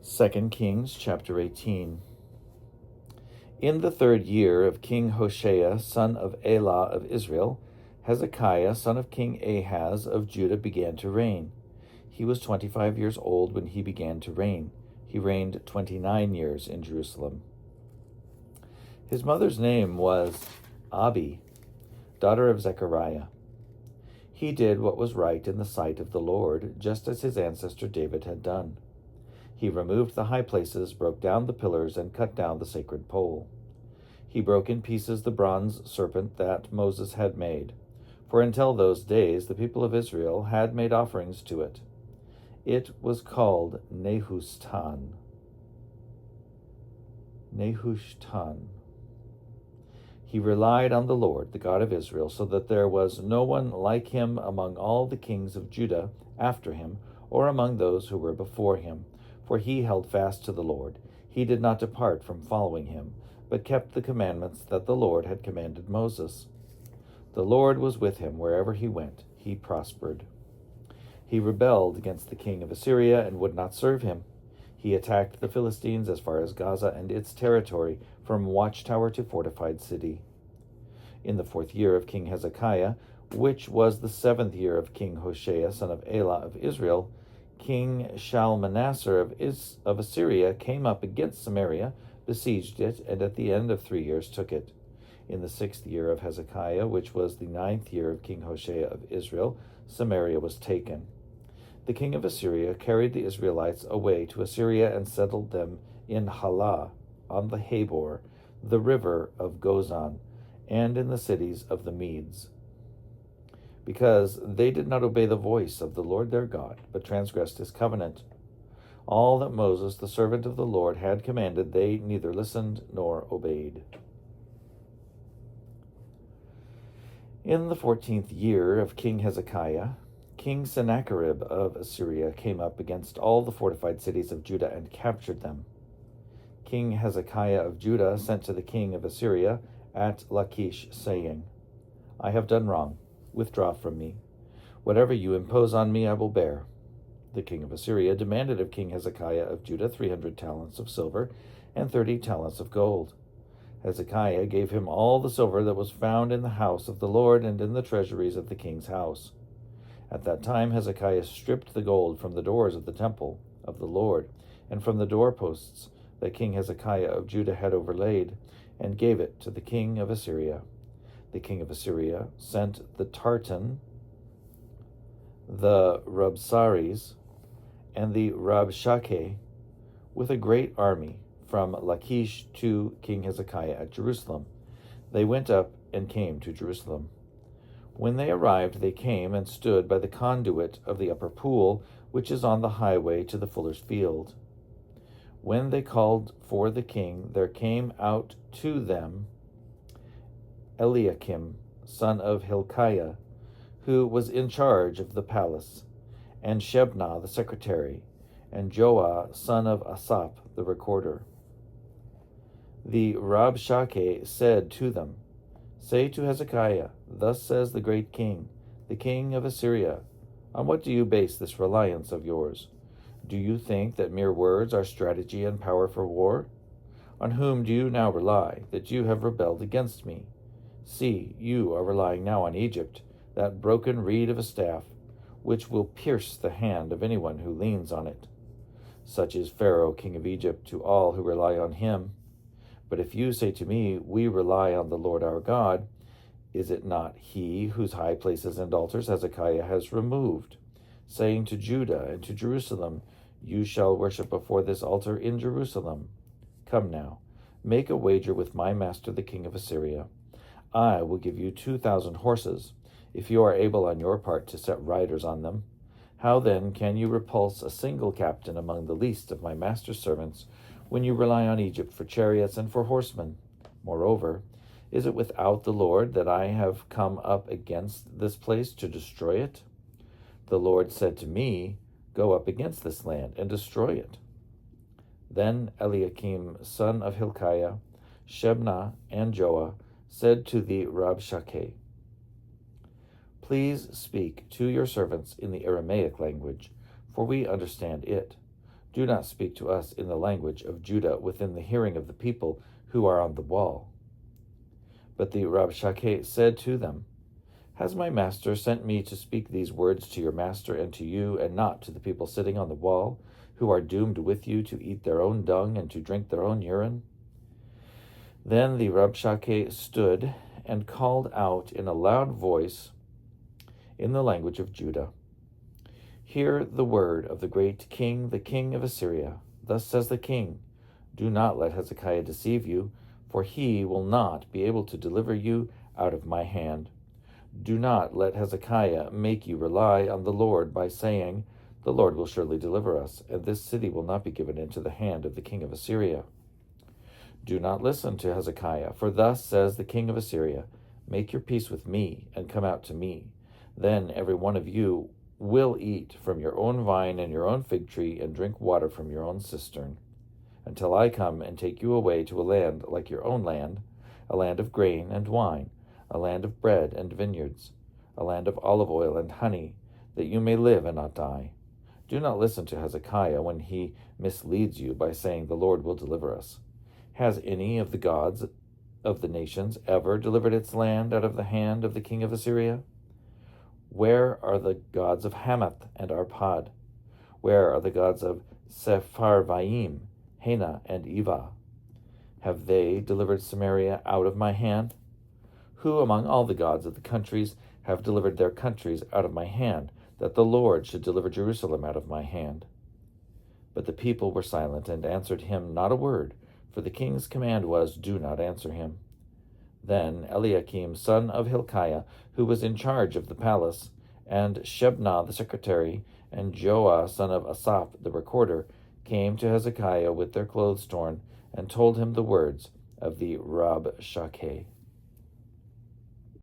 2 Kings chapter 18. In the 3rd year of King Hoshea, son of Elah of Israel, Hezekiah, son of King Ahaz of Judah, began to reign. He was 25 years old when he began to reign. He reigned 29 years in Jerusalem. His mother's name was Abi, daughter of Zechariah. He did what was right in the sight of the Lord, just as his ancestor David had done. He removed the high places, broke down the pillars, and cut down the sacred pole. He broke in pieces the bronze serpent that Moses had made, for until those days the people of Israel had made offerings to it. It was called Nehushtan. Nehushtan. He relied on the Lord, the God of Israel, so that there was no one like him among all the kings of Judah after him, or among those who were before him. For he held fast to the Lord. He did not depart from following him, but kept the commandments that the Lord had commanded Moses. The Lord was with him wherever he went. He prospered. He rebelled against the king of Assyria and would not serve him. He attacked the Philistines as far as Gaza and its territory, from watchtower to fortified city. In the 4th year of King Hezekiah, which was the 7th year of King Hoshea, son of Elah of Israel, King Shalmaneser of Assyria came up against Samaria, besieged it, and at the end of 3 years took it. In the 6th year of Hezekiah, which was the 9th year of King Hoshea of Israel, Samaria was taken. The king of Assyria carried the Israelites away to Assyria and settled them in Halah, on the Habor, the river of Gozan, and in the cities of the Medes, because they did not obey the voice of the Lord their God, but transgressed his covenant. All that Moses, the servant of the Lord, had commanded, they neither listened nor obeyed. In the 14th year of King Hezekiah, King Sennacherib of Assyria came up against all the fortified cities of Judah and captured them. King Hezekiah of Judah sent to the king of Assyria at Lachish, saying, I have done wrong. Withdraw from me. Whatever you impose on me, I will bear. The king of Assyria demanded of King Hezekiah of Judah 300 talents of silver and 30 talents of gold. Hezekiah gave him all the silver that was found in the house of the Lord and in the treasuries of the king's house. At that time Hezekiah stripped the gold from the doors of the temple of the Lord and from the doorposts that King Hezekiah of Judah had overlaid, and gave it to the king of Assyria. The king of Assyria sent the Tartan, the Rabsaris, and the Rabshakeh with a great army from Lachish to King Hezekiah at Jerusalem. They went up and came to Jerusalem. When they arrived, they came and stood by the conduit of the upper pool, which is on the highway to the fuller's field. When they called for the king, there came out to them Eliakim, son of Hilkiah, who was in charge of the palace, and Shebna the secretary, and Joah, son of Asaph the recorder. The Rabshakeh said to them, Say to Hezekiah, Thus says the great king, the king of Assyria, On what do you base this reliance of yours? Do you think that mere words are strategy and power for war? On whom do you now rely, that you have rebelled against me? See, you are relying now on Egypt, that broken reed of a staff, which will pierce the hand of anyone who leans on it. Such is Pharaoh, king of Egypt, to all who rely on him. But if you say to me, We rely on the Lord our God, is it not he whose high places and altars Hezekiah has removed, saying to Judah and to Jerusalem, You shall worship before this altar in Jerusalem? Come now, make a wager with my master the king of Assyria. I will give you 2,000 horses, if you are able on your part to set riders on them. How then can you repulse a single captain among the least of my master's servants, when you rely on Egypt for chariots and for horsemen? Moreover, is it without the Lord that I have come up against this place to destroy it? The Lord said to me, Go up against this land and destroy it. Then Eliakim, son of Hilkiah, Shebna, and Joah said to the Rabshakeh, Please speak to your servants in the Aramaic language, for we understand it. Do not speak to us in the language of Judah within the hearing of the people who are on the wall. But the Rabshakeh said to them, Has my master sent me to speak these words to your master and to you, and not to the people sitting on the wall, who are doomed with you to eat their own dung and to drink their own urine? Then the Rabshakeh stood and called out in a loud voice in the language of Judah, Hear the word of the great king, the king of Assyria. Thus says the king, Do not let Hezekiah deceive you, for he will not be able to deliver you out of my hand. Do not let Hezekiah make you rely on the Lord by saying, The Lord will surely deliver us, and this city will not be given into the hand of the king of Assyria. Do not listen to Hezekiah, for thus says the king of Assyria, Make your peace with me, and come out to me. Then every one of you will eat from your own vine and your own fig tree, and drink water from your own cistern, until I come and take you away to a land like your own land, a land of grain and wine, a land of bread and vineyards, a land of olive oil and honey, that you may live and not die. Do not listen to Hezekiah when he misleads you by saying, The Lord will deliver us. Has any of the gods of the nations ever delivered its land out of the hand of the king of Assyria? Where are the gods of Hamath and Arpad? Where are the gods of Sepharvaim, Hena, and Eva? Have they delivered Samaria out of my hand? Who among all the gods of the countries have delivered their countries out of my hand, that the Lord should deliver Jerusalem out of my hand? But the people were silent and answered him not a word, for the king's command was, Do not answer him. Then Eliakim, son of Hilkiah, who was in charge of the palace, and Shebna the secretary, and Joah, son of Asaph the recorder, came to Hezekiah with their clothes torn, and told him the words of the Rabshakeh.